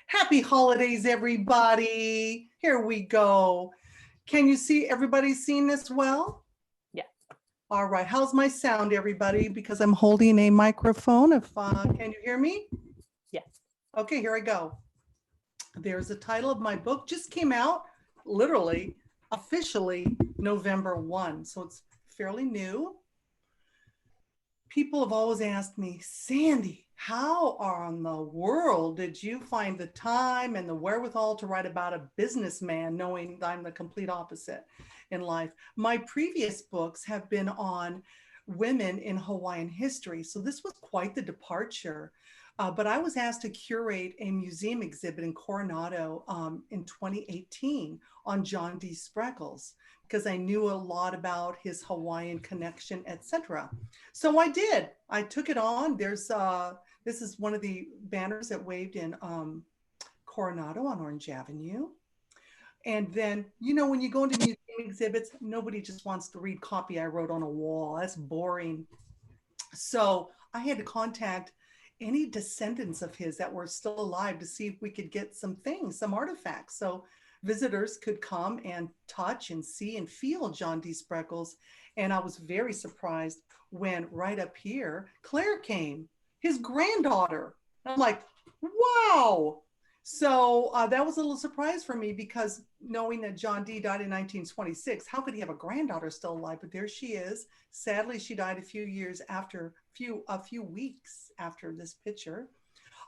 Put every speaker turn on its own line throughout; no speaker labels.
Happy holidays, everybody. Here we go. Can you see everybody seeing this well?
Yeah.
All right. How's my sound, everybody? Because I'm holding a microphone. Can you hear me?
Yes.
Okay, here I go. There's the title of my book. Just came out, literally, officially November 1. So it's fairly new. People have always asked me, Sandy, how on the world did you find the time and the wherewithal to write about a businessman, knowing I'm the complete opposite in life? My previous books have been on women in Hawaiian history, so this was quite the departure. But I was asked to curate a museum exhibit in Coronado in 2018 on John D. Spreckels, because I knew a lot about his Hawaiian connection, etc. So I did. I took it on. This is one of the banners that waved in Coronado on Orange Avenue. And then, when you go into museum exhibits, nobody just wants to read copy I wrote on a wall. That's boring. So I had to contact any descendants of his that were still alive to see if we could get some things, some artifacts. So visitors could come and touch and see and feel John D. Spreckels. And I was very surprised when right up here, Claire came, his granddaughter. I'm like, wow. So that was a little surprise for me, because knowing that John D. died in 1926, how could he have a granddaughter still alive? But there she is. Sadly, she died a few weeks after this picture.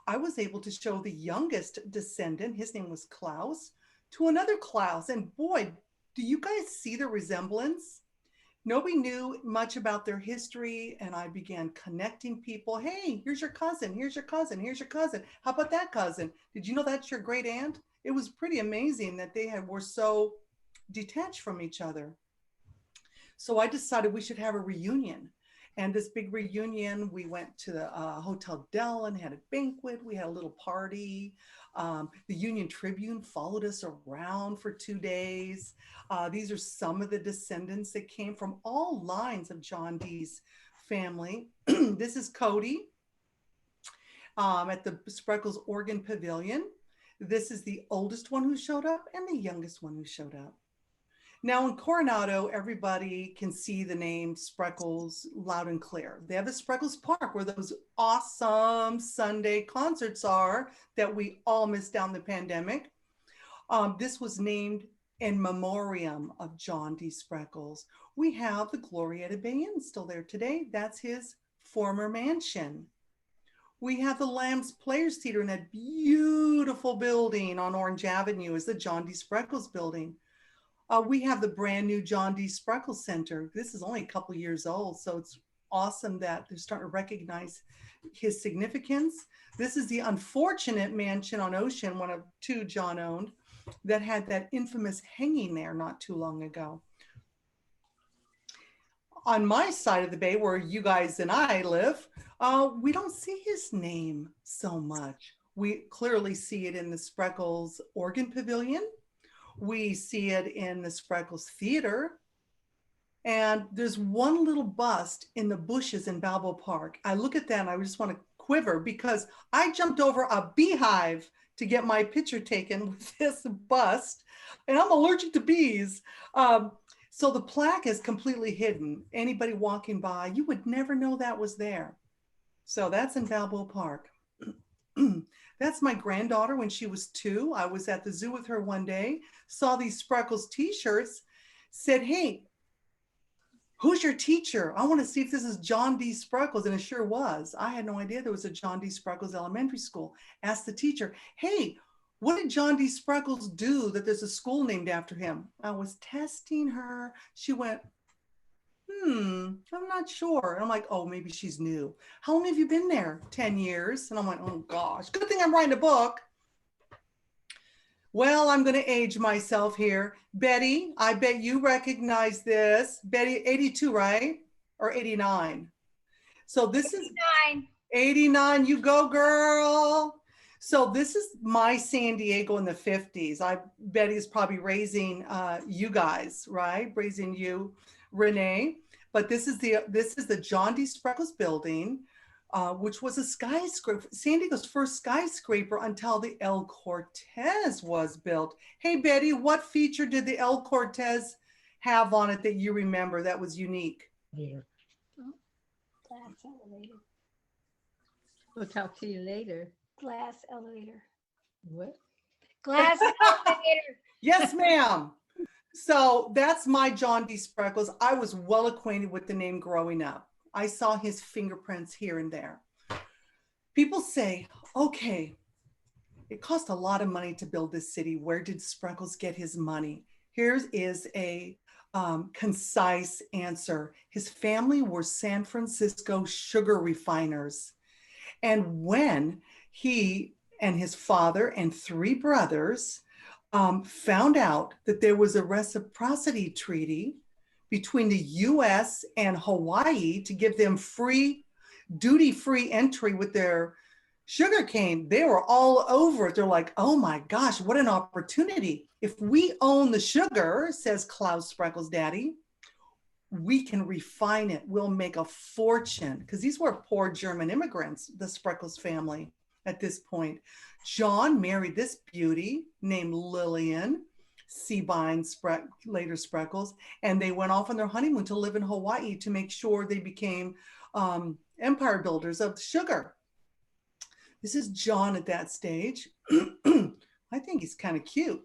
I was able to show the youngest descendant, his name was Klaus, to another Klaus. And boy, do you guys see the resemblance? Nobody knew much about their history, and I began connecting people. Hey, here's your cousin, here's your cousin, here's your cousin. How about that cousin? Did you know that's your great aunt? It was pretty amazing that were so detached from each other. So I decided we should have a reunion. And this big reunion, we went to the Hotel Dell and had a banquet. We had a little party. The Union Tribune followed us around for 2 days. These are some of the descendants that came from all lines of John D.'s family. This is Cody at the Spreckels Oregon Pavilion. This is the oldest one who showed up and the youngest one who showed up. Now in Coronado, everybody can see the name Spreckels loud and clear. They have a Spreckels Park where those awesome Sunday concerts are that we all missed down the pandemic. This was named in memoriam of John D. Spreckels. We have the Glorietta Bay Inn still there today. That's his former mansion. We have the Lambs Players Theater in that beautiful building on Orange Avenue is the John D. Spreckels building. We have the brand new John D. Spreckels Center. This is only a couple years old, so it's awesome that they're starting to recognize his significance. This is the unfortunate mansion on Ocean, one of two John owned, that had that infamous hanging there not too long ago. On my side of the bay, where you guys and I live, we don't see his name so much. We clearly see it in the Spreckels Oregon Pavilion. We see it in the Spreckels Theater. And there's one little bust in the bushes in Balboa Park. I look at that and I just want to quiver, because I jumped over a beehive to get my picture taken with this bust, and I'm allergic to bees. So the plaque is completely hidden. Anybody walking by, you would never know that was there. So that's in Balboa Park. That's my granddaughter when she was 2. I was at the zoo with her one day, saw these Spreckels t-shirts, said, hey, who's your teacher? I want to see if this is John D. Spreckels. And it sure was. I had no idea there was a John D. Spreckels Elementary School. Asked the teacher, hey, what did John D. Spreckels do that there's a school named after him? I was testing her. She went, I'm not sure. And I'm like, oh, maybe she's new. How long have you been there? 10 years. And I'm like, oh gosh, good thing I'm writing a book. Well, I'm going to age myself here. Betty, I bet you recognize this. Betty, 82, right? Or 89? So this
89.
Is 89. You go, girl. So this is my San Diego in the 50s. Betty's probably raising you guys, right? Raising you, Renee. But this is the John D. Spreckels building. which was a skyscraper, San Diego's first skyscraper until the El Cortez was built. Hey, Betty, what feature did the El Cortez have on it that you remember that was unique?
Later.
Oh, glass elevator.
We'll talk to you later.
Glass elevator.
What?
Glass elevator.
Yes, ma'am. So that's my John D. Spreckels. I was well acquainted with the name growing up. I saw his fingerprints here and there. People say, okay, it cost a lot of money to build this city. Where did Spreckels get his money? Here is a concise answer. His family were San Francisco sugar refiners. And when he and his father and 3 brothers found out that there was a reciprocity treaty between the US and Hawaii to give them free, duty-free entry with their sugarcane, they were all over it. They're like, oh my gosh, what an opportunity. If we own the sugar, says Klaus Spreckels' daddy, we can refine it. We'll make a fortune. Because these were poor German immigrants, the Spreckels family at this point. John married this beauty named Lillian Seabine, later Spreckels, and they went off on their honeymoon to live in Hawaii to make sure they became empire builders of sugar. This is John at that stage. I think he's kind of cute.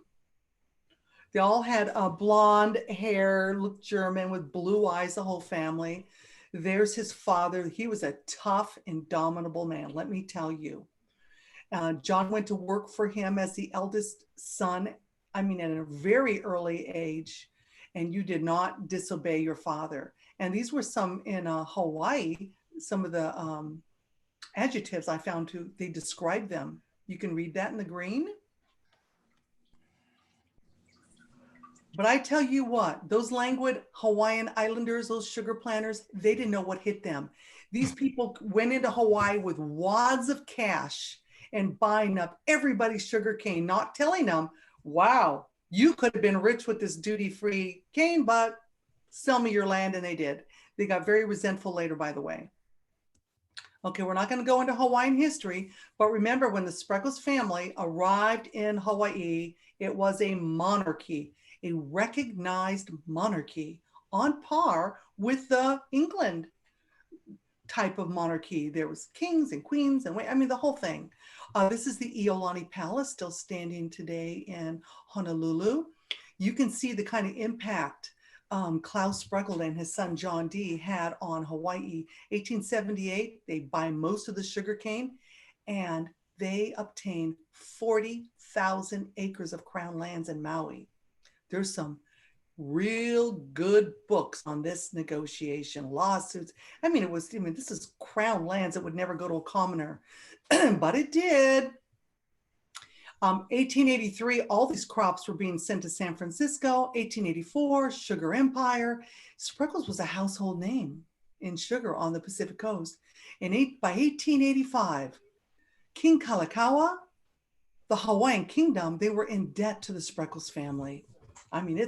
They all had blonde hair, looked German with blue eyes, the whole family. There's his father. He was a tough, indomitable man, let me tell you. John went to work for him as the eldest son, I mean, at a very early age, and you did not disobey your father. And these were some in Hawaii, some of the adjectives I found they describe them. You can read that in the green. But I tell you what, those languid Hawaiian islanders, those sugar planters, they didn't know what hit them. These people went into Hawaii with wads of cash and buying up everybody's sugar cane, not telling them, wow, you could have been rich with this duty-free cane, but sell me your land, and they did. They got very resentful later, by the way. Okay, we're not going to go into Hawaiian history, but remember when the Spreckels family arrived in Hawaii, it was a monarchy, a recognized monarchy on par with the England type of monarchy. There was kings and queens and I mean the whole thing. This is the Iolani Palace, still standing today in Honolulu. You can see the kind of impact Klaus Spreckel and his son John D had on Hawaii. 1878, they buy most of the sugarcane, and they obtain 40,000 acres of crown lands in Maui. There's some real good books on this negotiation, lawsuits. I mean, this is crown lands that would never go to a commoner, but it did. 1883, all these crops were being sent to San Francisco. 1884, Sugar Empire. Spreckels was a household name in sugar on the Pacific Coast. And by 1885, King Kalakaua, the Hawaiian kingdom, they were in debt to the Spreckels family. I mean,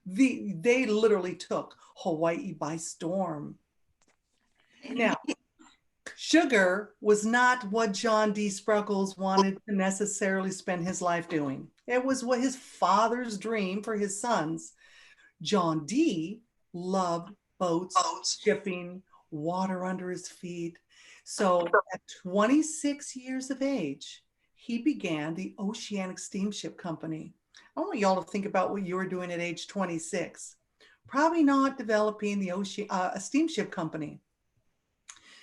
they literally took Hawaii by storm. Now, sugar was not what John D. Spreckels wanted to necessarily spend his life doing. It was what his father's dream for his sons. John D. loved boats, shipping, water under his feet. So at 26 years of age, he began the Oceanic Steamship Company. I want y'all to think about what you were doing at age 26. Probably not developing the a steamship company.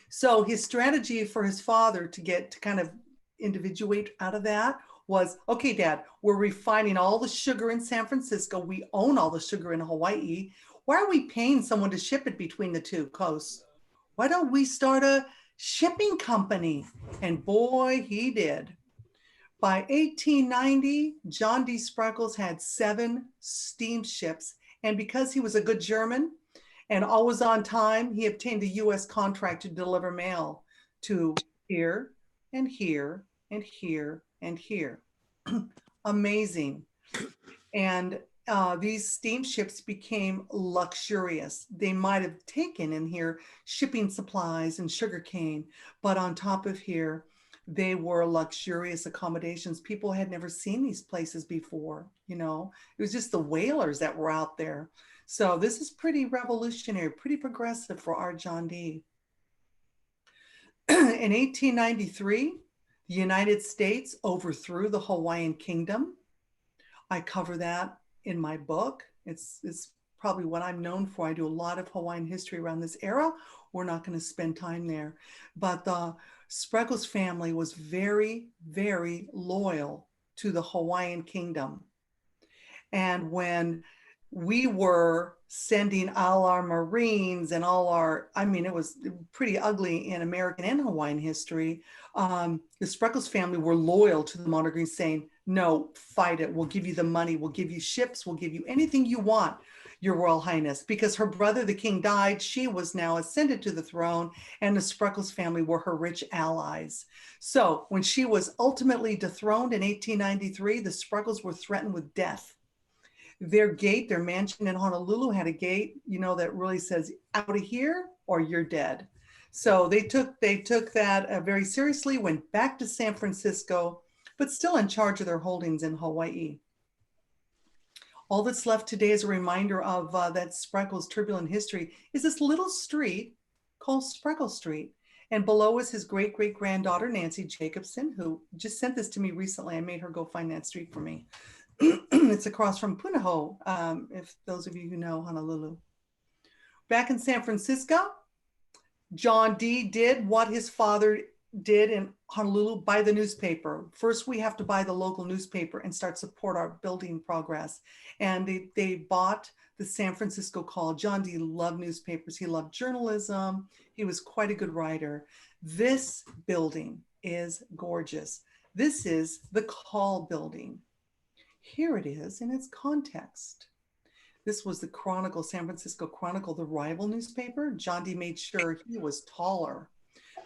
So his strategy for his father to kind of individuate out of that was, okay, Dad, we're refining all the sugar in San Francisco. We own all the sugar in Hawaii. Why are we paying someone to ship it between the two coasts? Why don't we start a shipping company? And boy, he did. By 1890, John D. Spreckels had 7 steamships. And because he was a good German and always on time, he obtained a U.S. contract to deliver mail to here and here and here and here. Amazing. And these steamships became luxurious. They might have taken in here shipping supplies and sugarcane, but on top of here, they were luxurious accommodations. People had never seen these places before, you know. It was just the whalers that were out there. So this is pretty revolutionary, pretty progressive for our John D. In 1893, the United States overthrew the Hawaiian Kingdom. I cover that in my book. It's probably what I'm known for. I do a lot of Hawaiian history around this era. We're not going to spend time there. But the Spreckels family was very, very loyal to the Hawaiian Kingdom. And when we were sending all our Marines and all our, I mean, it was pretty ugly in American and Hawaiian history. The Spreckels family were loyal to the monarchies, saying, no, fight it. We'll give you the money. We'll give you ships. We'll give you anything you want, Your Royal Highness. Because her brother, the king, died. She was now ascended to the throne, and the Spreckels family were her rich allies. So when she was ultimately dethroned in 1893, the Spreckels were threatened with death. Their gate, their mansion in Honolulu had a gate, you know, that really says out of here or you're dead. So they took that very seriously, went back to San Francisco, but still in charge of their holdings in Hawaii. All that's left today as a reminder of that Spreckels' turbulent history is this little street called Spreckels Street. And below is his great-great-granddaughter, Nancy Jacobson, who just sent this to me recently. I made her go find that street for me. It's across from Punahou, if those of you who know Honolulu. Back in San Francisco, John D. did what his father did in Honolulu, buy the newspaper. First, we have to buy the local newspaper and start support our building progress. And they bought the San Francisco Call. John D. loved newspapers. He loved journalism. He was quite a good writer. This building is gorgeous. This is the Call building. Here it is in its context. This was the Chronicle, San Francisco Chronicle, the rival newspaper. John D. made sure he was taller.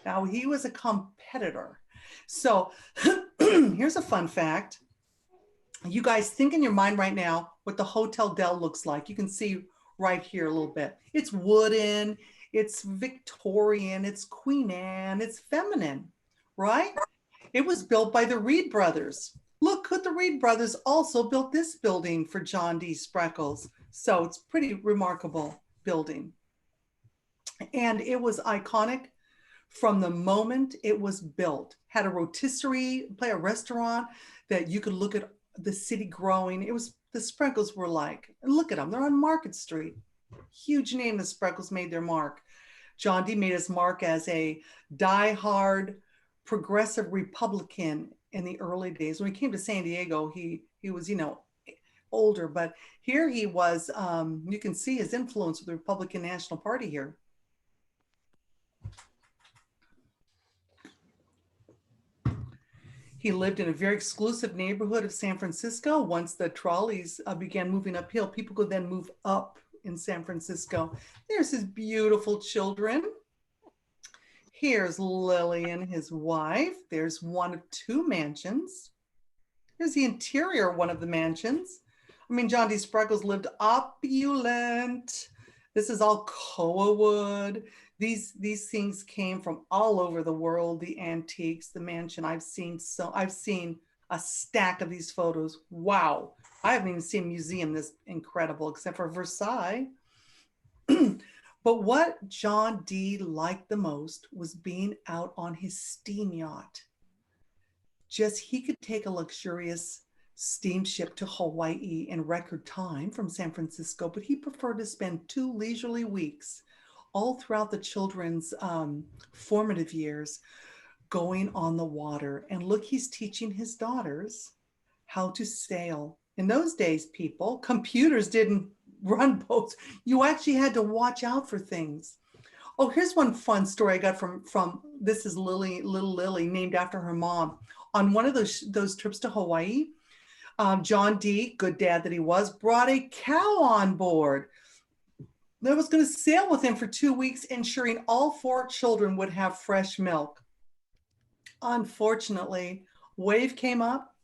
Now, he was a competitor. So here's a fun fact. You guys think in your mind right now what the Hotel Dell looks like. You can see right here a little bit. It's wooden, it's Victorian, it's Queen Anne, it's feminine, right? It was built by the Reed brothers. Look, the Reed brothers also built this building for John D. Spreckels. So it's pretty remarkable building. And it was iconic from the moment it was built. Had a rotisserie, a restaurant that you could look at the city growing. It was, the Spreckels were like, and look at them, they're on Market Street. Huge name, the Spreckels made their mark. John D. made his mark as a diehard progressive Republican in the early days. When he came to San Diego, he was, you know, older, but here he was, you can see his influence with the Republican National Party here. He lived in a very exclusive neighborhood of San Francisco. Once the trolleys began moving uphill, people could then move up in San Francisco. There's his beautiful children. Here's Lily and his wife. There's one of two mansions. Here's the interior of one of the mansions. I mean, John D. Spreckels lived opulent. This is all koa wood. These things came from all over the world, the antiques, the mansion. I've seen a stack of these photos. Wow. I haven't even seen a museum this incredible except for Versailles. But what John D. liked the most was being out on his steam yacht. Just he could take a luxurious steamship to Hawaii in record time from San Francisco, but he preferred to spend 2 leisurely weeks all throughout the children's formative years going on the water. And look, he's teaching his daughters how to sail. In those days, people, computers didn't run boats. You actually had to watch out for things. Oh, here's one fun story I got from this is Lily, little Lily, named after her mom. On one of those trips to Hawaii, John D., good dad that he was, brought a cow on board that was going to sail with him for 2 weeks, ensuring all 4 children would have fresh milk. Unfortunately, wave came up,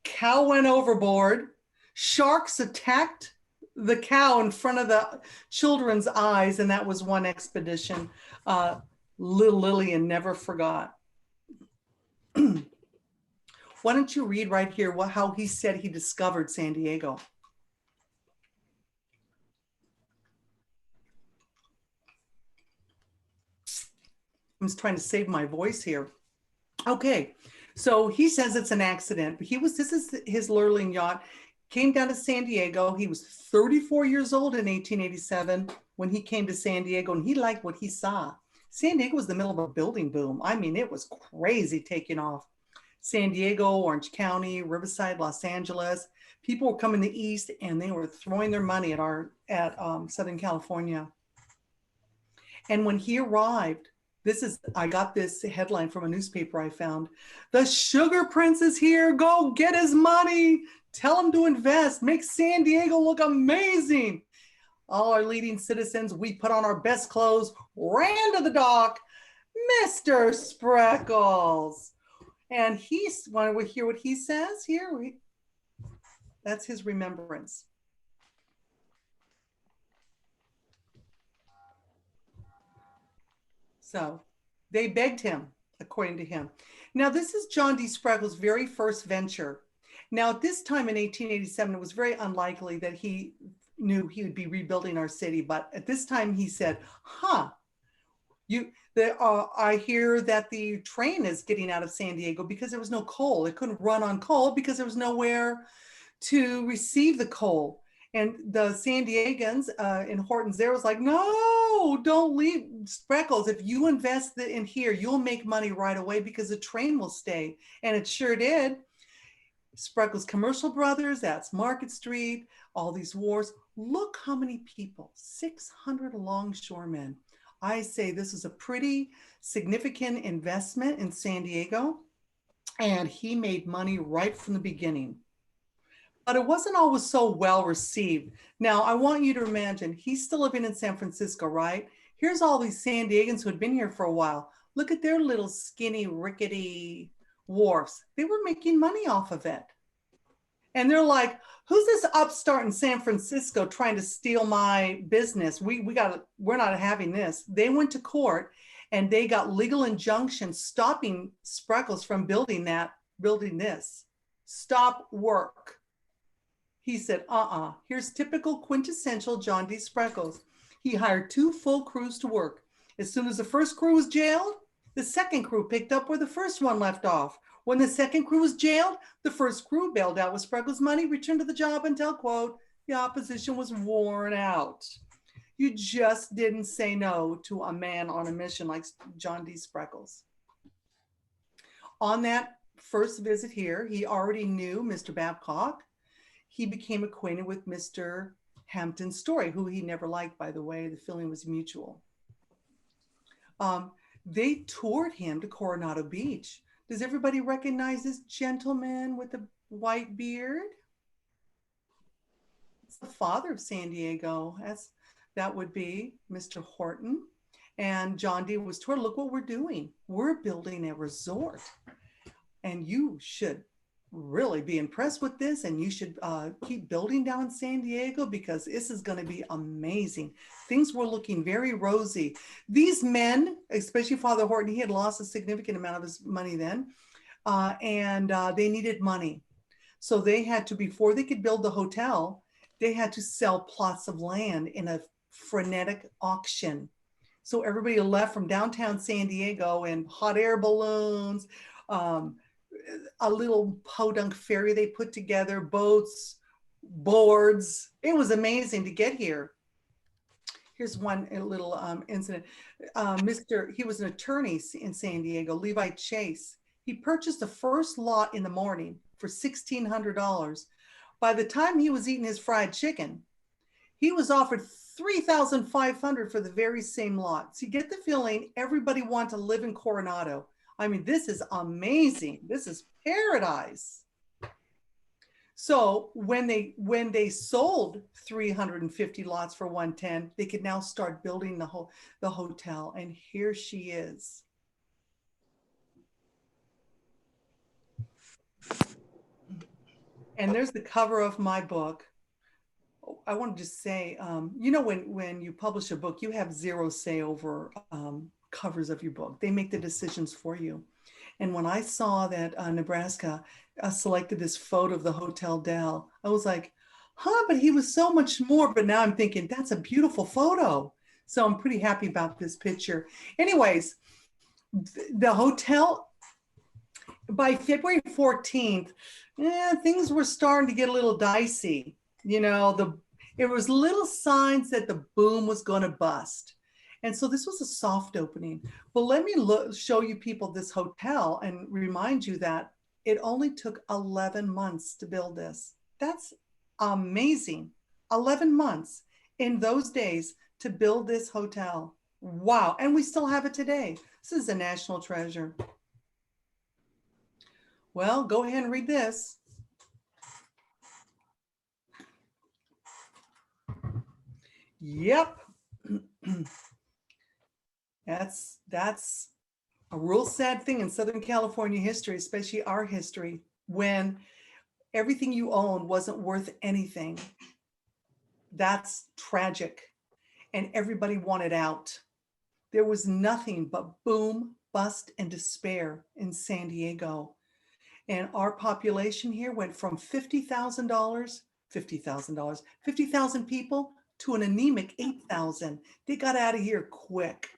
cow went overboard. Sharks attacked the cow in front of the children's eyes, and that was one expedition. Little Lillian never forgot. Why don't you read right here how he said he discovered San Diego? I'm just trying to save my voice here. Okay, so he says it's an accident. This is his Lurleen yacht. Came down to San Diego. He was 34 years old in 1887 when he came to San Diego, and he liked what he saw. San Diego was the middle of a building boom. I mean, it was crazy taking off. San Diego, Orange County, Riverside, Los Angeles. People were coming to the east, and they were throwing their money at Southern California. And when he arrived, I got this headline from a newspaper I found. The Sugar Prince is here. Go get his money. Tell him to invest. Make San Diego look amazing. All our leading citizens, we put on our best clothes, ran to the dock. Mr. Spreckels. And want to hear what he says here? That's his remembrance. So they begged him, according to him. Now, this is John D. Spreckel's very first venture. Now, at this time in 1887, it was very unlikely that he knew he would be rebuilding our city. But at this time, he said, I hear that the train is getting out of San Diego because there was no coal. It couldn't run on coal because there was nowhere to receive the coal. And the San Diegans in Hortons there was like, no, don't leave. Spreckels, if you invest in here, you'll make money right away because the train will stay. And it sure did. Spreckels Commercial Brothers, that's Market Street, all these wharves. Look how many people, 600 longshoremen. I say this is a pretty significant investment in San Diego, and he made money right from the beginning. But it wasn't always so well received. Now, I want you to imagine, he's still living in San Francisco, right? Here's all these San Diegans who had been here for a while. Look at their little skinny, rickety wharfs. They were making money off of it. And they're like, who's this upstart in San Francisco trying to steal my business? we're not having this. They went to court and they got legal injunctions stopping Spreckels from building this. Stop work. He said, here's typical quintessential John D. Spreckels. He hired 2 full crews to work. As soon as the first crew was jailed, the second crew picked up where the first one left off. When the second crew was jailed, the first crew bailed out with Spreckels' money, returned to the job until, quote, the opposition was worn out. You just didn't say no to a man on a mission like John D. Spreckels. On that first visit here, he already knew Mr. Babcock. He became acquainted with Mr. Hampton Story, who he never liked, by the way. The feeling was mutual. They toured him to Coronado Beach. Does everybody recognize this gentleman with the white beard? It's the father of San Diego. That would be Mr. Horton. And John D. was toured. Look what we're doing. We're building a resort. And you should really be impressed with this, and you should keep building down in San Diego because this is going to be amazing. Things were looking very rosy. These men, especially Father Horton, he had lost a significant amount of his money then, and they needed money. So they had to, before they could build the hotel, they had to sell plots of land in a frenetic auction. So everybody left from downtown San Diego in hot air balloons, a little podunk ferry they put together, boats, boards. It was amazing to get here. Here's one little incident. He was an attorney in San Diego, Levi Chase. He purchased the first lot in the morning for $1,600. By the time he was eating his fried chicken, he was offered $3,500 for the very same lot. So you get the feeling everybody wanted to live in Coronado. I mean, this is amazing. This is paradise. So when they sold 350 lots for 110, they could now start building the hotel. And here she is. And there's the cover of my book. I want to just say, you know, when you publish a book, you have zero say over covers of your book. They make the decisions for you. And when I saw that Nebraska selected this photo of the Hotel Dell, I was like, huh, but he was so much more. But now I'm thinking, that's a beautiful photo. So I'm pretty happy about this picture. Anyways, the hotel, by February 14th, things were starting to get a little dicey. You know, it was little signs that the boom was going to bust. And so this was a soft opening. But let me show you people this hotel and remind you that it only took 11 months to build this. That's amazing. 11 months in those days to build this hotel. Wow. And we still have it today. This is a national treasure. Well, go ahead and read this. Yep. That's a real sad thing in Southern California history, especially our history, when everything you own wasn't worth anything. That's tragic. And everybody wanted out. There was nothing but boom, bust, and despair in San Diego. And our population here went from $50,000, 50,000 people to an anemic 8,000. They got out of here quick.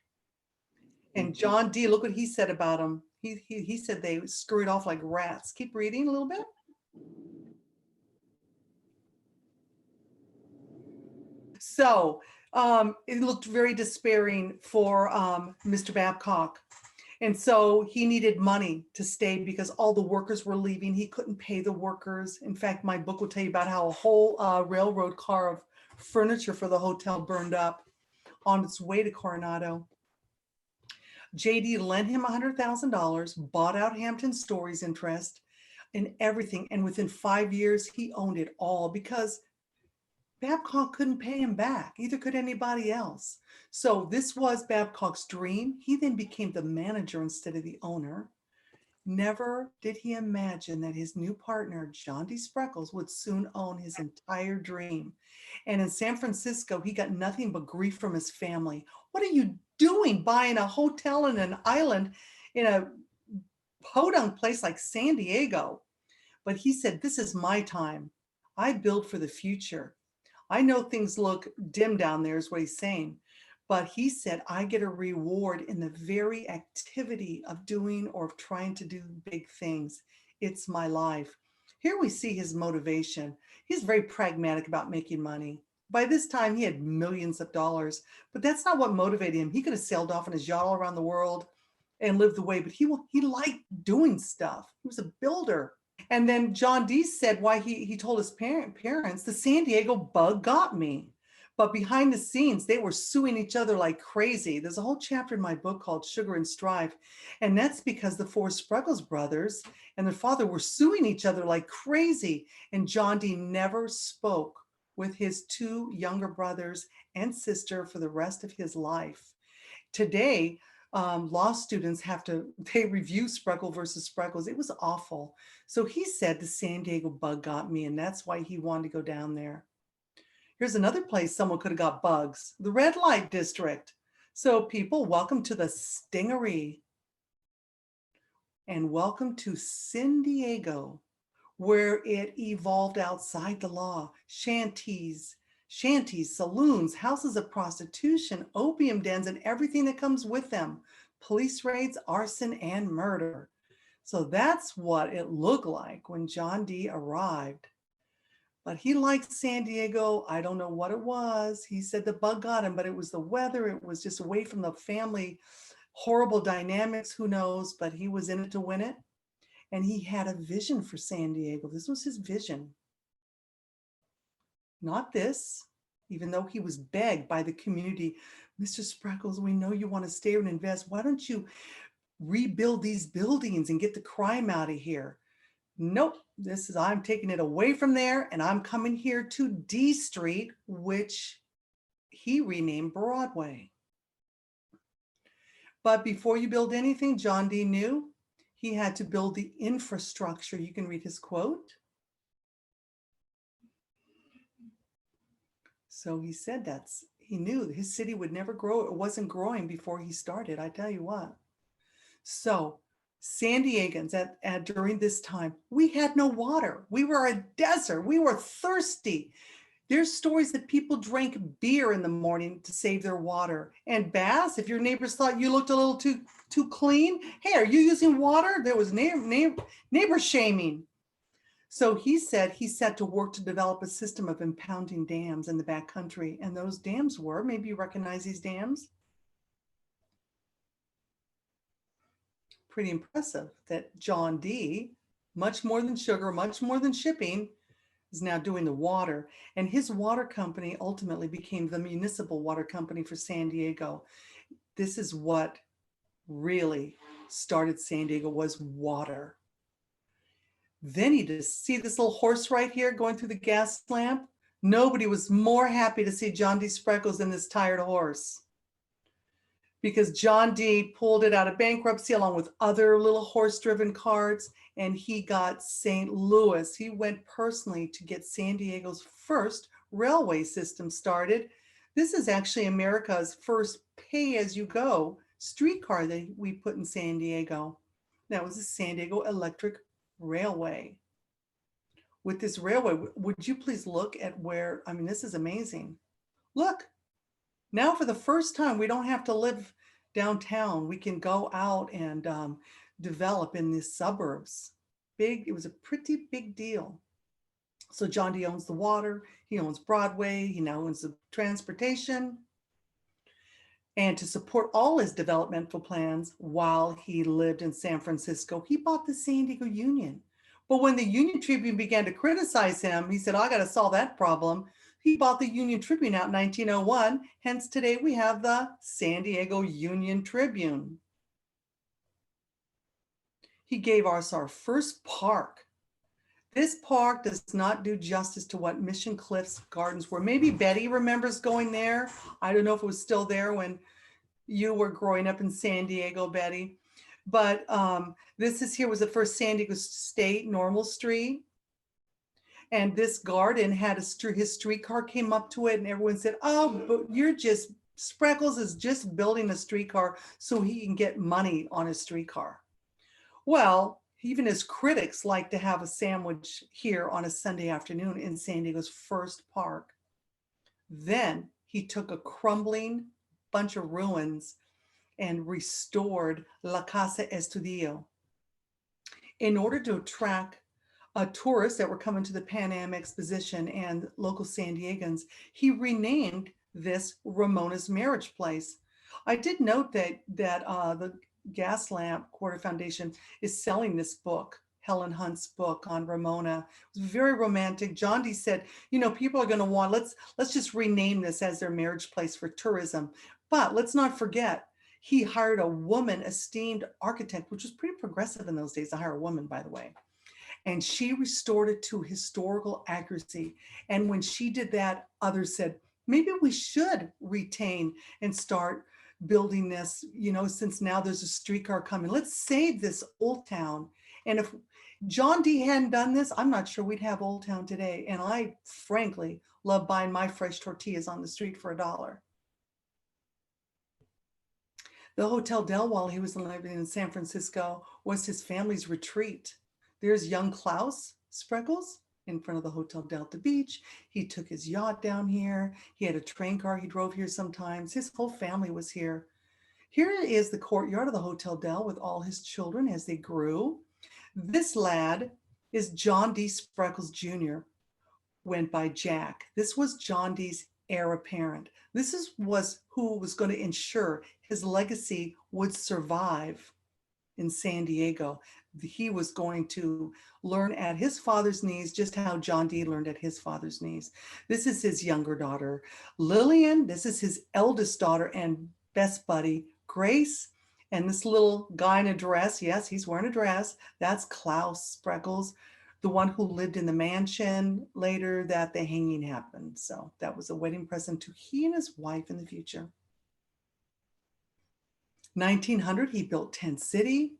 And John D., look what he said about them. He said they scurried off like rats. Keep reading a little bit. So it looked very despairing for Mr. Babcock. And so he needed money to stay because all the workers were leaving. He couldn't pay the workers. In fact, my book will tell you about how a whole railroad car of furniture for the hotel burned up on its way to Coronado. JD lent him $100,000, bought out Hampton Story's interest in everything. And within 5 years, he owned it all because Babcock couldn't pay him back. Either could anybody else. So this was Babcock's dream. He then became the manager instead of the owner. Never did he imagine that his new partner, John D. Spreckels, would soon own his entire dream. And in San Francisco, he got nothing but grief from his family. What are you doing buying a hotel in an island in a podunk place like San Diego? But he said, this is my time. I build for the future. I know things look dim down there is what he's saying. But he said, I get a reward in the very activity of doing or trying to do big things. It's my life. Here we see his motivation. He's very pragmatic about making money. By this time, he had millions of dollars, but that's not what motivated him. He could have sailed off on his yacht all around the world and lived the way, but he liked doing stuff. He was a builder. And then John D. said why he told his parents, the San Diego bug got me. But behind the scenes, they were suing each other like crazy. There's a whole chapter in my book called Sugar and Strife. And that's because the four Spreckels brothers and their father were suing each other like crazy. And John D. never spoke with his two younger brothers and sister for the rest of his life. Today, law students they review Spreckels versus Spreckels. It was awful. So he said the San Diego bug got me, and that's why he wanted to go down there. Here's another place someone could have got bugs, the red light district. So people, welcome to the Stingery. And welcome to San Diego, where it evolved outside the law. Shanties, saloons, houses of prostitution, opium dens, and everything that comes with them. Police raids, arson, and murder. So that's what it looked like when John D. arrived. But he liked San Diego. I don't know what it was. He said the bug got him, but it was the weather. It was just away from the family, horrible dynamics, who knows, but he was in it to win it. And he had a vision for San Diego. This was his vision. Not this, even though he was begged by the community, Mr. Spreckels, we know you want to stay and invest. Why don't you rebuild these buildings and get the crime out of here? Nope, I'm taking it away from there and I'm coming here to D Street, which he renamed Broadway. But before you build anything, John D. knew he had to build the infrastructure. You can read his quote. So he said he knew his city would never grow. It wasn't growing before he started, I tell you what. So San Diegans during this time, we had no water. We were a desert. We were thirsty. There's stories that people drank beer in the morning to save their water. And baths, if your neighbors thought you looked a little too clean, hey, are you using water? There was neighbor shaming. So he said he set to work to develop a system of impounding dams in the backcountry. And those dams were, maybe you recognize these dams? Pretty impressive that John D., much more than sugar, much more than shipping, is now doing the water. And his water company ultimately became the municipal water company for San Diego. This is what really started San Diego, was water. Then he just see this little horse right here going through the Gaslamp. Nobody was more happy to see John D. Spreckels than this tired horse, because John D. pulled it out of bankruptcy along with other little horse-driven carts, and he got St. Louis. He went personally to get San Diego's first railway system started. This is actually America's first pay-as-you-go streetcar that we put in San Diego. That was the San Diego Electric Railway. With this railway, would you please look at where, I mean, this is amazing. Look, now for the first time, we don't have to live downtown. We can go out and develop in the suburbs. It was a pretty big deal. So John D. owns the water, he owns Broadway, he now owns the transportation. And to support all his developmental plans while he lived in San Francisco, he bought the San Diego Union. But when the Union Tribune began to criticize him, he said, I got to solve that problem. He bought the Union Tribune out in 1901. Hence today we have the San Diego Union Tribune. He gave us our first park. This park does not do justice to what Mission Cliffs Gardens were. Maybe Betty remembers going there. I don't know if it was still there when you were growing up in San Diego, Betty. But here was the first San Diego State normal street. And this garden had his streetcar came up to it, and everyone said, oh, but Spreckels is just building a streetcar so he can get money on his streetcar. Well, even his critics like to have a sandwich here on a Sunday afternoon in San Diego's first park. Then he took a crumbling bunch of ruins and restored La Casa Estudio in order to attract tourists that were coming to the Pan Am Exposition and local San Diegans. He renamed this Ramona's Marriage Place. I did note that the Gaslamp Quarter Foundation is selling this book, Helen Hunt's book on Ramona. It was very romantic. John D. said, people are going to want, let's just rename this as their marriage place for tourism. But let's not forget, he hired a woman, esteemed architect, which was pretty progressive in those days to hire a woman, by the way. And she restored it to historical accuracy. And when she did that, others said, maybe we should retain and start building this, since now there's a streetcar coming. Let's save this old town. And if John D. hadn't done this, I'm not sure we'd have Old Town today. And I frankly love buying my fresh tortillas on the street for $1. The Hotel Dell, while he was living in San Francisco, was his family's retreat. There's young Klaus Spreckels in front of the Hotel Dell at the beach. He took his yacht down here. He had a train car. He drove here sometimes. His whole family was here. Here is the courtyard of the Hotel Dell with all his children as they grew. This lad is John D. Spreckels Jr., went by Jack. This was John D.'s heir apparent. This was who was going to ensure his legacy would survive in San Diego. He was going to learn at his father's knees just how John D. learned at his father's knees. This is his younger daughter, Lillian. This is his eldest daughter and best buddy, Grace. And this little guy in a dress, yes, he's wearing a dress. That's Klaus Spreckels, the one who lived in the mansion later that the hanging happened. So that was a wedding present to he and his wife in the future. 1900, he built Tent City.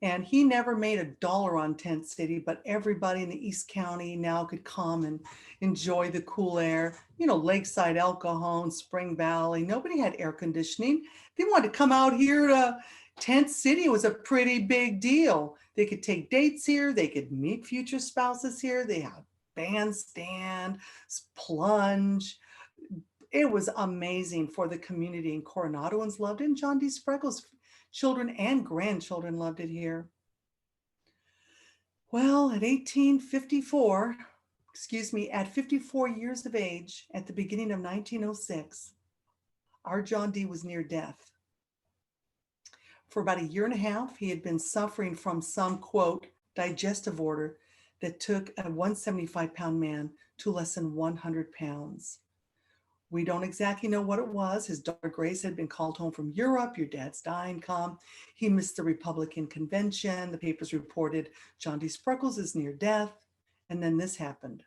And he never made a dollar on Tent City, but everybody in the East County now could come and enjoy the cool air. You know, Lakeside, El Cajon, Spring Valley, nobody had air conditioning. They wanted to come out here to Tent City. It was a pretty big deal. They could take dates here. They could meet future spouses here. They had bandstand, plunge. It was amazing for the community, and Coronadoans loved it, and John D. Spreckels' children and grandchildren loved it here. Well, at 1854, at 54 years of age, at the beginning of 1906, our John D. was near death. For about a year and a half, he had been suffering from some, quote, digestive order that took a 175-pound man to less than 100 pounds. We don't exactly know what it was. His daughter Grace had been called home from Europe. Your dad's dying, come. He missed the Republican convention. The papers reported John D. Spreckels is near death. And then this happened.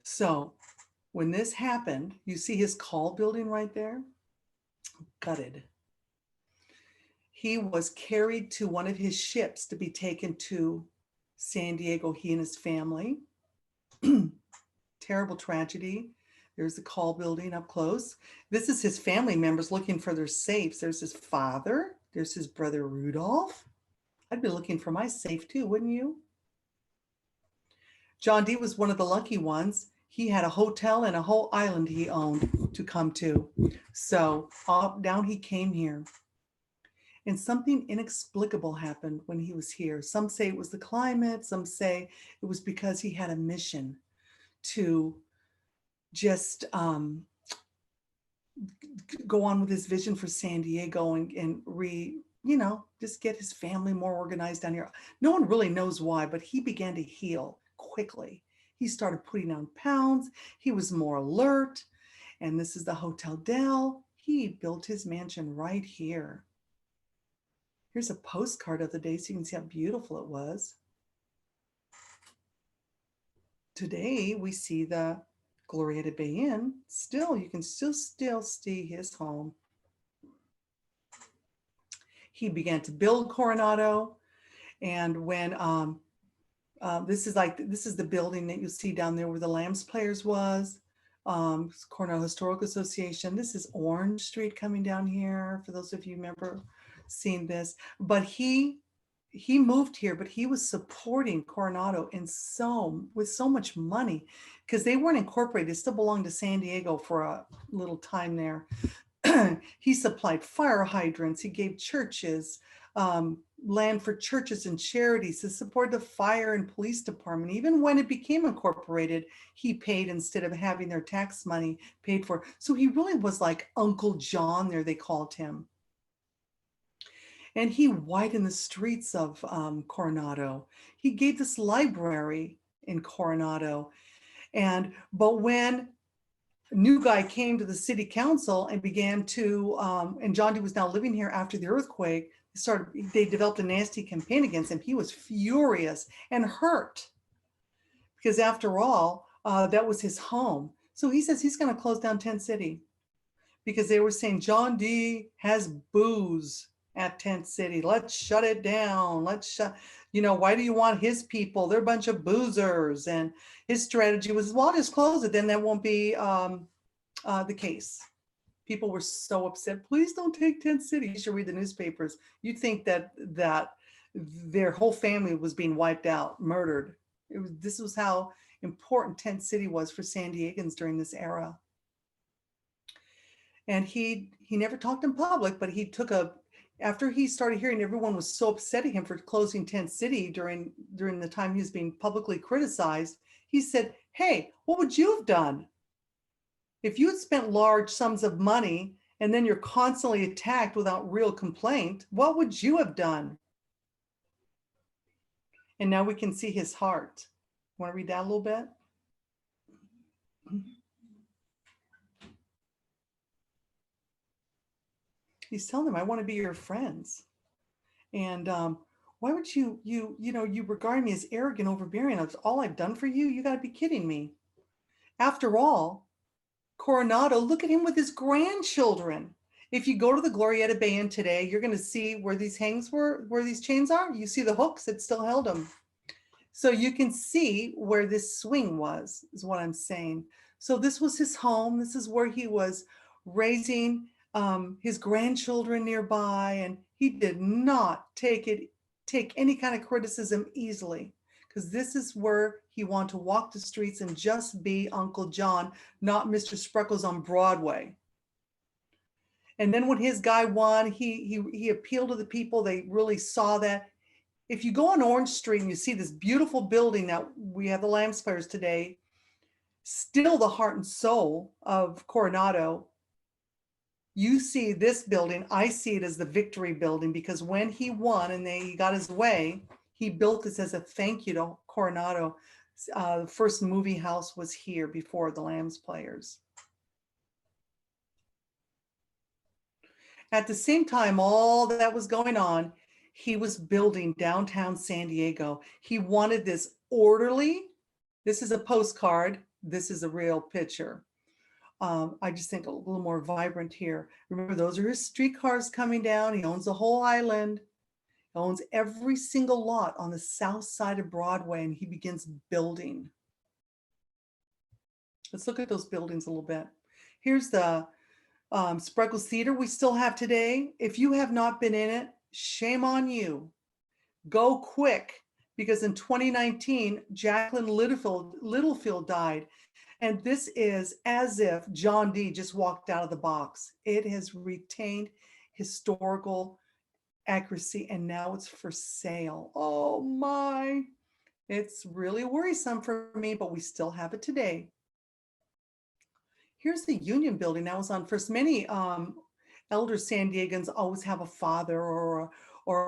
So when this happened, you see his call building right there? Gutted. He was carried to one of his ships to be taken to San Diego, he and his family. Terrible tragedy. There's the call building up close. This is his family members looking for their safes. There's his father. There's his brother Rudolph. I'd be looking for my safe too, wouldn't you? John D. was one of the lucky ones. He had a hotel and a whole island he owned to come to. So down he came here. And something inexplicable happened when he was here. Some say it was the climate. Some say it was because he had a mission to just go on with his vision for San Diego and just get his family more organized down here. No one really knows why, but he began to heal quickly. He started putting on pounds. He was more alert. And this is the Hotel Dell. He built his mansion right here. Here's a postcard of the day so you can see how beautiful it was. Today we see the Glorieta Bay Inn. Still, you can still see his home. He began to build Coronado, and when this is the building that you see down there where the Lambs Players was. Coronado Historical Association. This is Orange Street coming down here. For those of you who remember seeing this, but he moved here, but he was supporting Coronado with so much money because they weren't incorporated. They still belonged to San Diego for a little time there. He supplied fire hydrants. He gave churches land for churches and charities to support the fire and police department. Even when it became incorporated, he paid instead of having their tax money paid for. So he really was like Uncle John there, they called him. And he widened the streets of Coronado. He gave this library in Coronado. But when a new guy came to the city council and began to, and John D was now living here after the earthquake, they developed a nasty campaign against him. He was furious and hurt because after all, that was his home. So he says he's going to close down Tent City because they were saying John D has booze at Tent City. Let's shut it down. Why do you want his people? They're a bunch of boozers. And his strategy was, well, I'll just close it. Then that won't be the case. People were so upset. Please don't take Tent City. You should read the newspapers. You'd think that their whole family was being wiped out, murdered. This was how important Tent City was for San Diegans during this era. And he never talked in public, but after he started hearing everyone was so upset at him for closing Tent City during the time he was being publicly criticized, he said, hey, what would you have done? If you had spent large sums of money and then you're constantly attacked without real complaint, what would you have done? And now we can see his heart. Want to read that a little bit? He's telling them, I want to be your friends. And why would you regard me as arrogant, overbearing? That's all I've done for you. You got to be kidding me. After all, Coronado, look at him with his grandchildren. If you go to the Glorietta Bay Inn today, you're going to see where these chains are. You see the hooks that still held them. So you can see where this swing was, is what I'm saying. So this was his home. This is where he was raising his grandchildren nearby, and he did not take any kind of criticism easily, because this is where he wanted to walk the streets and just be Uncle John, not Mr. Spreckels on Broadway. And then when his guy won, he appealed to the people. They really saw that. If you go on Orange Street and you see this beautiful building that we have the Lambs Players today, still the heart and soul of Coronado, you see this building. I see it as the Victory Building, because when he won and he got his way, he built this as a thank you to Coronado. The first movie house was here before the Lambs Players. At the same time, all that was going on, he was building downtown San Diego. He wanted this orderly. This is a postcard. This is a real picture. I just think a little more vibrant here. Remember, those are his streetcars coming down. He owns the whole island. He owns every single lot on the south side of Broadway, and he begins building. Let's look at those buildings a little bit. Here's the Spreckels Theater we still have today. If you have not been in it, shame on you. Go quick, because in 2019, Jacqueline Littlefield died. And this is as if John D just walked out of the box. It has retained historical accuracy, and now it's for sale. Oh my, it's really worrisome for me, but we still have it today. Here's the Union Building. That was on First. Many elder San Diegans always have a father or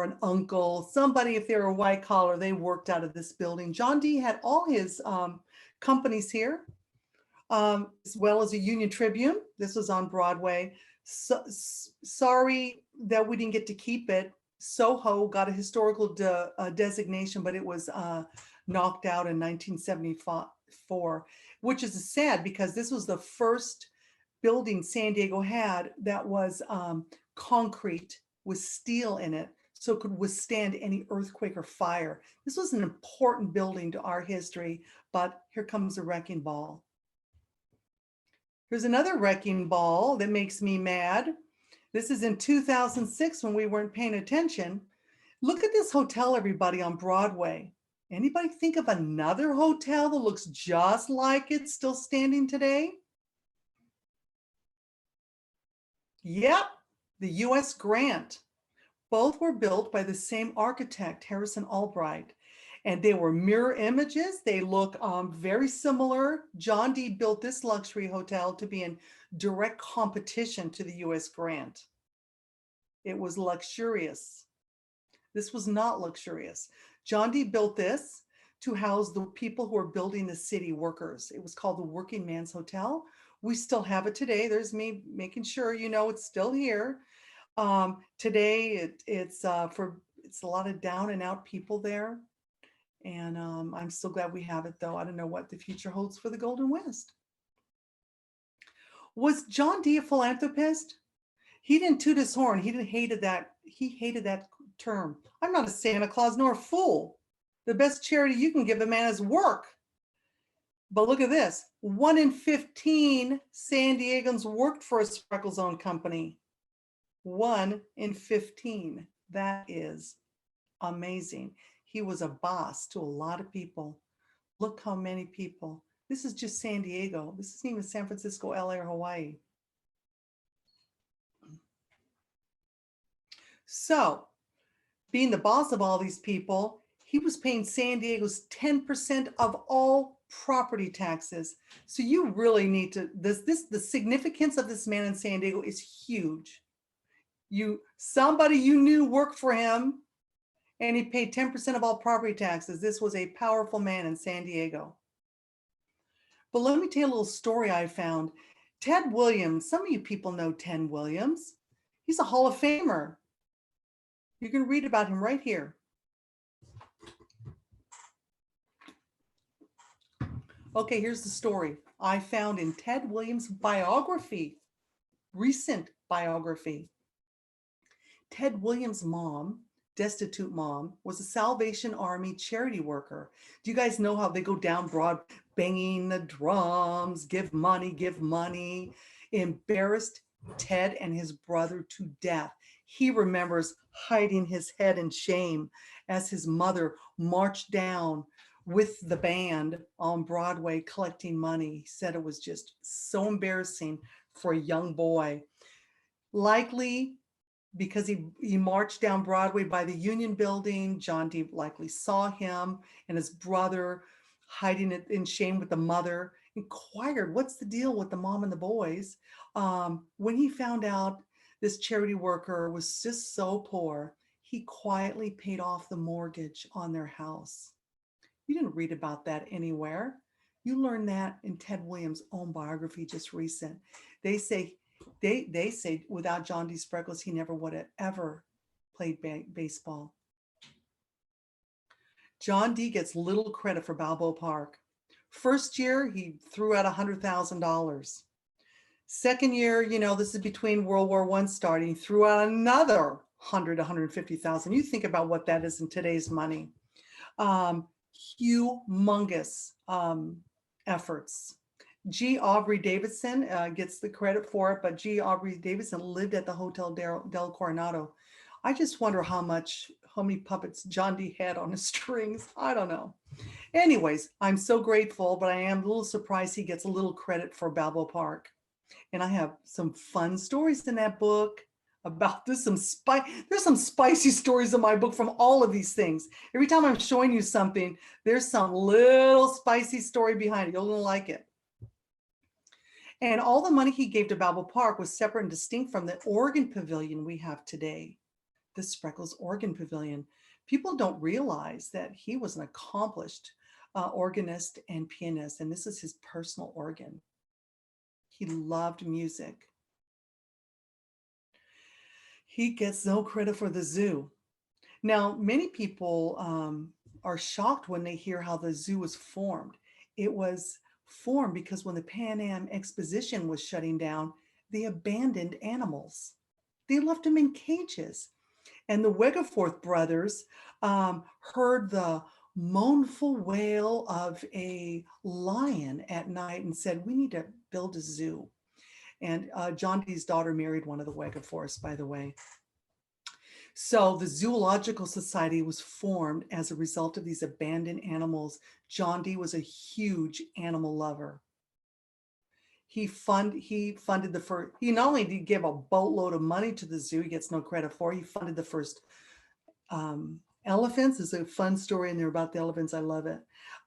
an uncle, somebody, if they're a white collar, they worked out of this building. John D had all his companies here, as well as a Union Tribune. This was on Broadway. So, sorry that we didn't get to keep it. Soho got a historical designation, but it was knocked out in 1974, which is sad, because this was the first building San Diego had that was concrete with steel in it, so it could withstand any earthquake or fire. This was an important building to our history, but here comes a wrecking ball. Here's another wrecking ball that makes me mad. This is in 2006 when we weren't paying attention. Look at this hotel, everybody, on Broadway. Anybody think of another hotel that looks just like it's still standing today? Yep, the U.S. Grant. Both were built by the same architect, Harrison Albright, and they were mirror images. They look very similar. John D built this luxury hotel to be in direct competition to the U.S. Grant. It was luxurious. This was not luxurious. John D built this to house the people who are building the city workers. It was called the Working Man's Hotel. We still have it today. There's me making sure you know it's still here. Today it's a lot of down and out people there. And I'm so glad we have it, though. I don't know what the future holds for the Golden West. Was John D a philanthropist? He didn't toot his horn. He hated that term. I'm not a Santa Claus nor a fool. The best charity you can give a man is work. But look at this. 1 in 15 San Diegans worked for a Spreckels-owned company. 1 in 15. That is amazing. He was a boss to a lot of people. Look how many people. This is just San Diego. This isn't even San Francisco, LA, or Hawaii. So, being the boss of all these people, he was paying San Diego's 10% of all property taxes. So you really need to, the significance of this man in San Diego is huge. Somebody you knew worked for him, and he paid 10% of all property taxes. This was a powerful man in San Diego. But let me tell you a little story I found. Ted Williams, some of you people know Ted Williams. He's a Hall of Famer. You can read about him right here. Okay, here's the story. I found in Ted Williams' biography, recent biography. Ted Williams' mom, destitute mom, was a Salvation Army charity worker. Do you guys know how they go down Broad banging the drums, give money, embarrassed Ted and his brother to death. He remembers hiding his head in shame as his mother marched down with the band on Broadway collecting money. He said it was just so embarrassing for a young boy. Likely because he marched down Broadway by the Union Building. John D. likely saw him and his brother hiding it in shame with the mother, inquired, what's the deal with the mom and the boys? When he found out this charity worker was just so poor, he quietly paid off the mortgage on their house. You didn't read about that anywhere. You learned that in Ted Williams' own biography, just recent. They say without John D. Spreckels, he never would have ever played baseball. John D. gets little credit for Balboa Park. First year, he threw out $100,000. Second year, this is between World War I starting, he threw out another $150,000. You think about what that is in today's money. Humongous efforts. G. Aubrey Davidson gets the credit for it, but G. Aubrey Davidson lived at the Hotel Del Coronado. I just wonder how many puppets John D. had on his strings. I don't know. Anyways, I'm so grateful, but I am a little surprised he gets a little credit for Balboa Park. And I have some fun stories in that book about this. There's some spicy stories in my book from all of these things. Every time I'm showing you something, there's some little spicy story behind it. You'll like it. And all the money he gave to Balboa Park was separate and distinct from the organ pavilion we have today, the Spreckels Organ Pavilion. People don't realize that he was an accomplished organist and pianist, and this is his personal organ. He loved music. He gets no credit for the zoo. Now, many people are shocked when they hear how the zoo was formed. It was formed because when the Pan Am Exposition was shutting down, they abandoned animals. They left them in cages. And the Wegeforth brothers heard the mournful wail of a lion at night and said, we need to build a zoo. And John D.'s daughter married one of the Wegeforths, by the way. So the Zoological Society was formed as a result of these abandoned animals. John D. was a huge animal lover. He funded the first, he not only did he give a boatload of money to the zoo, he gets no credit for, he funded the first elephants. It's a fun story in there about the elephants. I love it.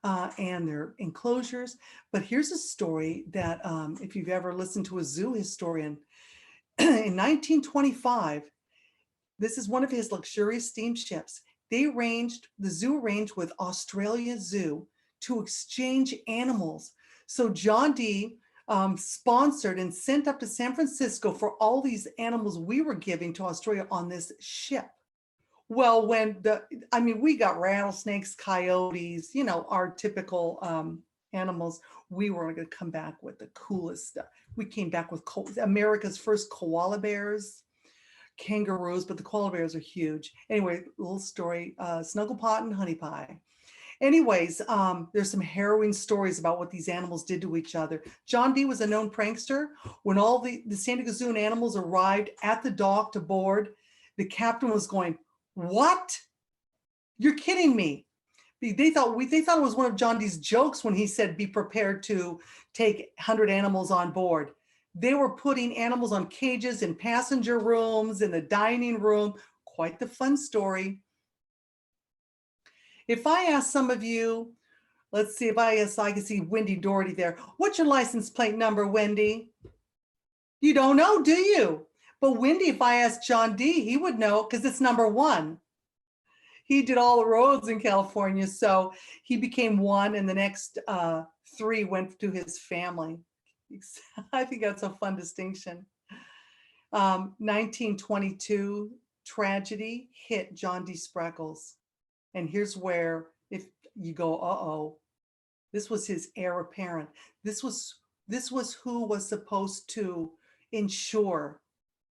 And their enclosures. But here's a story that if you've ever listened to a zoo historian, in 1925, this is one of his luxurious steamships. The zoo arranged with Australia Zoo to exchange animals. So John D. Sponsored and sent up to San Francisco for all these animals we were giving to Australia on this ship. Well, we got rattlesnakes, coyotes, our typical animals. We were going to come back with the coolest stuff. We came back with America's first koala bears, kangaroos, but the koala bears are huge. Anyway, little story, Snugglepot and Honey Pie. Anyways, there's some harrowing stories about what these animals did to each other. John D. was a known prankster. When all the San Diego Zoo animals arrived at the dock to board, the captain was going, "What? You're kidding me." They thought it was one of John D.'s jokes when he said, "Be prepared to take 100 animals on board." They were putting animals on cages in passenger rooms, in the dining room. Quite the fun story. If I ask some of you, let's see if I can see Wendy Doherty there. What's your license plate number, Wendy? You don't know, do you? But Wendy, if I asked John D., he would know because it's number 1. He did all the roads in California, so he became 1 and the next 3 went to his family. I think that's a fun distinction. 1922 tragedy hit John D. Spreckels. And here's where, if you go, this was his heir apparent. This was This was who was supposed to ensure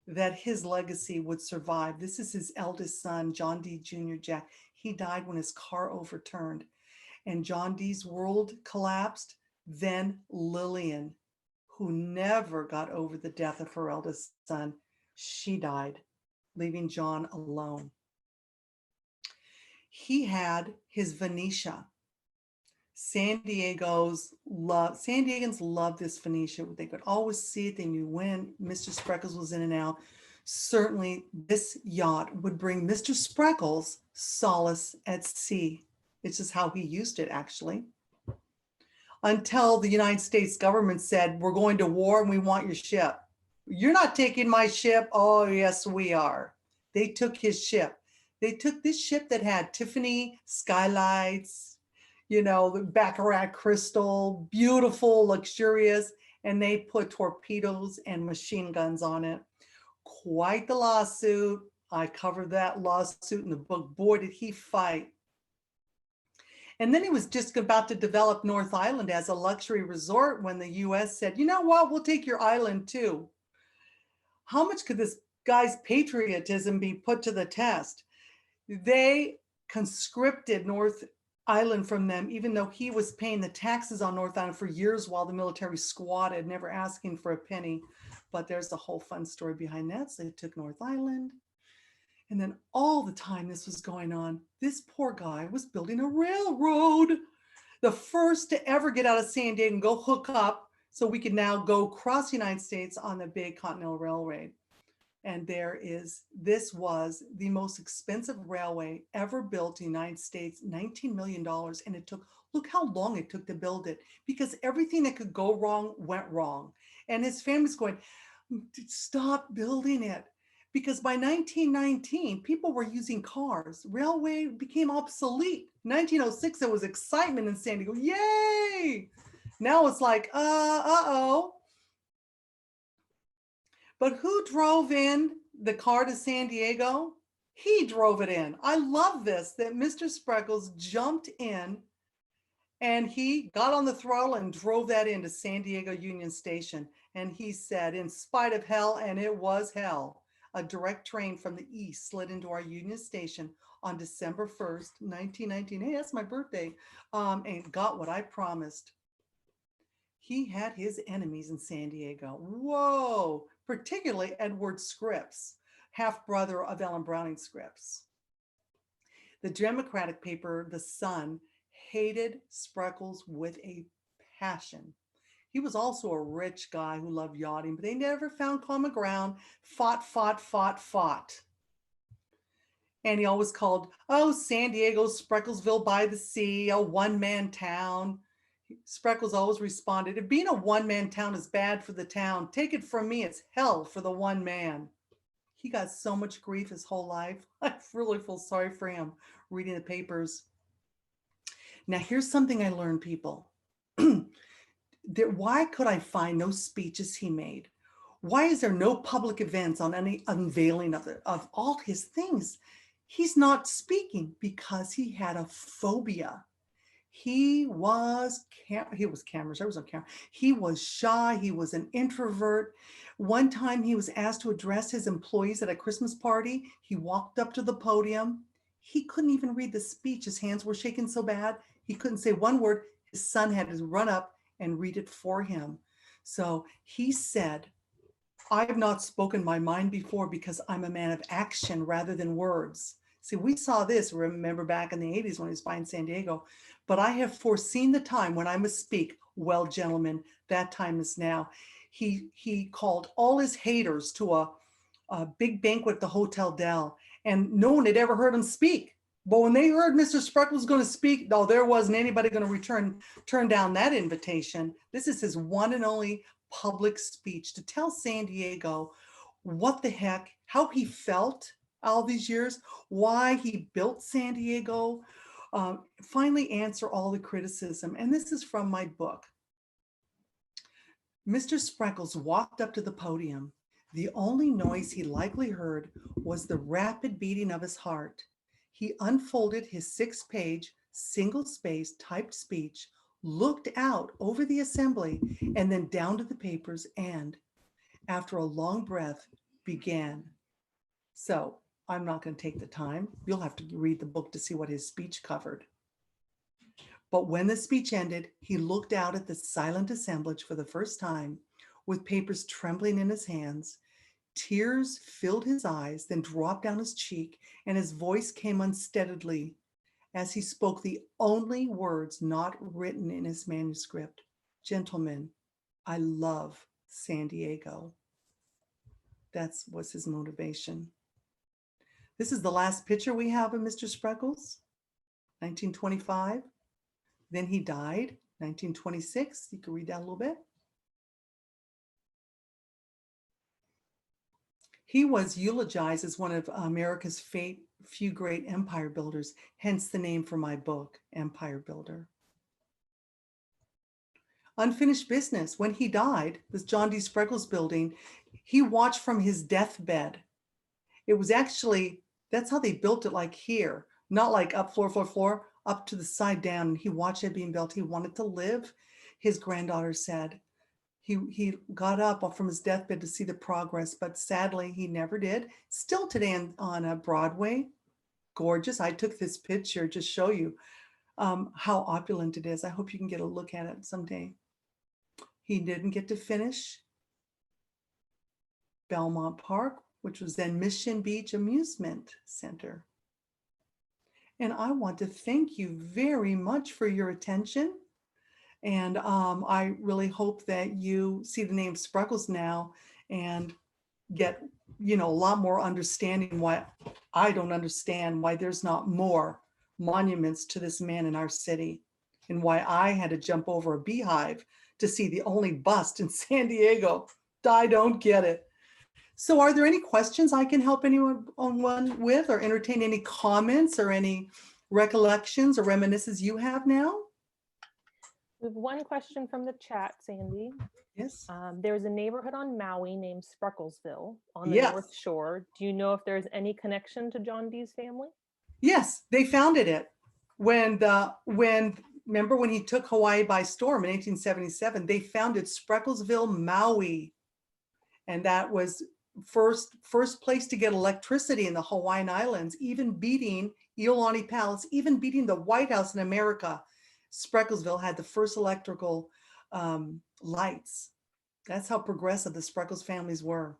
that his legacy would survive. This is his eldest son, John D. Jr. Jack. He died when his car overturned and John D's world collapsed. Then Lillian, who never got over the death of her eldest son, she died, leaving John alone. He had his Venetia. San Diegans love this Venetia. They could always see it. They knew when Mr. Spreckels was in and out. Certainly this yacht would bring Mr. Spreckels solace at sea. It's just how he used it, actually. Until the United States government said, we're going to war and we want your ship. You're not taking my ship. Oh, yes, we are. They took his ship. They took this ship that had Tiffany skylights, the Baccarat crystal, beautiful, luxurious, and they put torpedoes and machine guns on it. Quite the lawsuit. I covered that lawsuit in the book. Boy, did he fight. And then he was just about to develop North Island as a luxury resort when the US said, you know what, we'll take your island too. How much could this guy's patriotism be put to the test? They conscripted North Island from them, even though he was paying the taxes on North Island for years while the military squatted, never asking for a penny. But there's a whole fun story behind that. So they took North Island. And then all the time this was going on, this poor guy was building a railroad, the first to ever get out of San Diego and go hook up so we could now go across the United States on the big Continental Railway. And this was the most expensive railway ever built in the United States, $19 million. And it took, look how long it took to build it, because everything that could go wrong went wrong. And his family's going, stop building it. Because by 1919, people were using cars. Railway became obsolete. 1906, there was excitement in San Diego. Yay! Now it's like, uh-oh. But who drove in the car to San Diego? He drove it in. I love this, that Mr. Spreckels jumped in and he got on the throttle and drove that into San Diego Union Station. And he said, in spite of hell, and it was hell, a direct train from the east slid into our Union Station on December 1st, 1919. Hey, that's my birthday. And got what I promised. He had his enemies in San Diego. Whoa, particularly Edward Scripps, half-brother of Ellen Browning Scripps. The Democratic paper, The Sun, hated Spreckels with a passion. He was also a rich guy who loved yachting, but they never found common ground, fought. And he always called, San Diego, Spreckelsville by the sea, a one-man town. Spreckels always responded, if being a one-man town is bad for the town, take it from me, it's hell for the one man. He got so much grief his whole life. I really feel sorry for him reading the papers. Now, here's something I learned, people. Why could I find no speeches he made? Why is there no public events on any unveiling of all his things? He's not speaking because he had a phobia. He was cameras. There was no camera. He was shy. He was an introvert. One time he was asked to address his employees at a Christmas party. He walked up to the podium. He couldn't even read the speech. His hands were shaking so bad. He couldn't say one word. His son had to run up and read it for him. So he said, I've not spoken my mind before because I'm a man of action rather than words. See, we saw this, remember back in the 80s when he was buying San Diego, but I have foreseen the time when I must speak. Well, gentlemen, that time is now. He called all his haters to a big banquet at the Hotel Dell, and no one had ever heard him speak. But when they heard Mr. Spreckels was going to speak, no, there wasn't anybody going to turn down that invitation. This is his one and only public speech to tell San Diego what the heck, how he felt all these years, why he built San Diego, finally answer all the criticism. And this is from my book. Mr. Spreckels walked up to the podium. The only noise he likely heard was the rapid beating of his heart. He unfolded his 6-page, single-spaced typed speech, looked out over the assembly and then down to the papers and, after a long breath, began. So I'm not going to take the time. You'll have to read the book to see what his speech covered. But when the speech ended, he looked out at the silent assemblage for the first time, with papers trembling in his hands. Tears filled his eyes, then dropped down his cheek, and his voice came unsteadily as he spoke the only words not written in his manuscript. Gentlemen, I love San Diego. That was his motivation. This is the last picture we have of Mr. Spreckels, 1925. Then he died, 1926. You can read that a little bit. He was eulogized as one of America's few great empire builders, hence the name for my book, Empire Builder. Unfinished business. When he died, this John D. Spreckels building, he watched from his deathbed. It was actually, that's how they built it, like here, not like up floor, up to the side down. And he watched it being built. He wanted to live, his granddaughter said. He got up from his deathbed to see the progress, but sadly he never did. Still today on Broadway, gorgeous. I took this picture to show you how opulent it is. I hope you can get a look at it someday. He didn't get to finish Belmont Park, which was then Mission Beach Amusement Center. And I want to thank you very much for your attention. And I really hope that you see the name Spreckels now and get, a lot more understanding why I don't understand why there's not more monuments to this man in our city, and why I had to jump over a beehive to see the only bust in San Diego. I don't get it. So are there any questions I can help anyone with, or entertain any comments or any recollections or reminiscences you have now?
We have one question from the chat, Sandy.
Yes.
There's a neighborhood on Maui named Sprecklesville on the
Yes.
North Shore. Do you know if there's any connection to John Dee's family?
Yes, they founded it remember when he took Hawaii by storm in 1877, they founded Spreckelsville Maui. And that was first place to get electricity in the Hawaiian Islands, even beating Iolani Palace, even beating the White House in America. Spreckelsville had the first electrical lights. That's how progressive the Spreckels families were.